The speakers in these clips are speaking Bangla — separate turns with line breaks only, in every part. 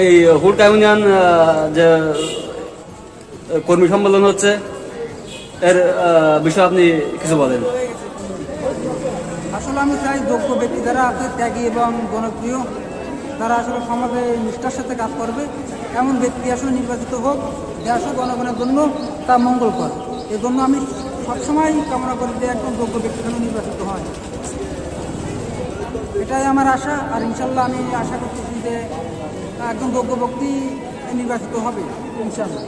এই হুড়কা ইউনিয়ন যে কর্মী সম্মেলন হচ্ছে এর বিষয়ে আপনি কিছু বলেন।
আসলে আমি চাই যোগ্য ব্যক্তি যারা আছে, ত্যাগী এবং জনপ্রিয়, তারা আসলে সমাজে নিষ্ঠার সাথে কাজ করবে, এমন ব্যক্তি আসলে নির্বাচিত হোক, যে আসলে জনগণের জন্য তা মঙ্গল করে। এই জন্য আমি সবসময় কামনা করি যে একজন যোগ্য ব্যক্তি যেন নির্বাচিত হয়। এটাই আমার আশা, আর ইনশাল্লাহ আমি আশা করতেছি যে একজন যোগ্য ব্যক্তি নির্বাচিত হবে ইনশাল্লাহ।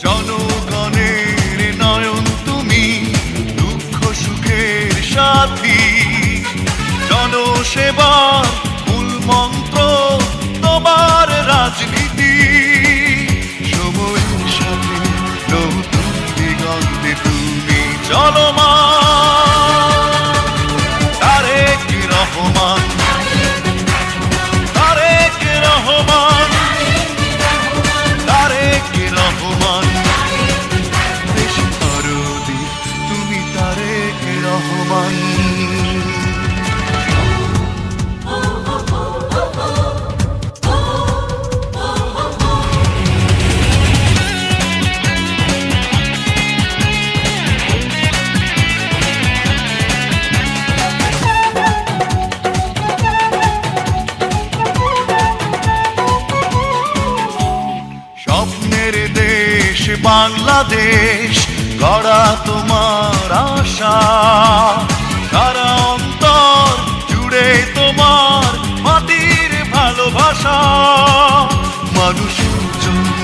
জনগণের নয়ন তুমি, দুঃখ সুখের সাথী, জনসেবার মূল মন্ত্র তোমার রাজনীতি। সময়ের সাথে নতুন দিগন্তে তুমি চলমান। তারেক রহমান, তারেক রহমান, তারেক রহমান, দেশ দরদি তুমি তারেক রহমান। স্বপ্নের দেশ বাংলাদেশ গড়া তোমার আশা, সারা অন্তর জুড়ে তোমার মাটির ভালোবাসা। মানুষের জন্য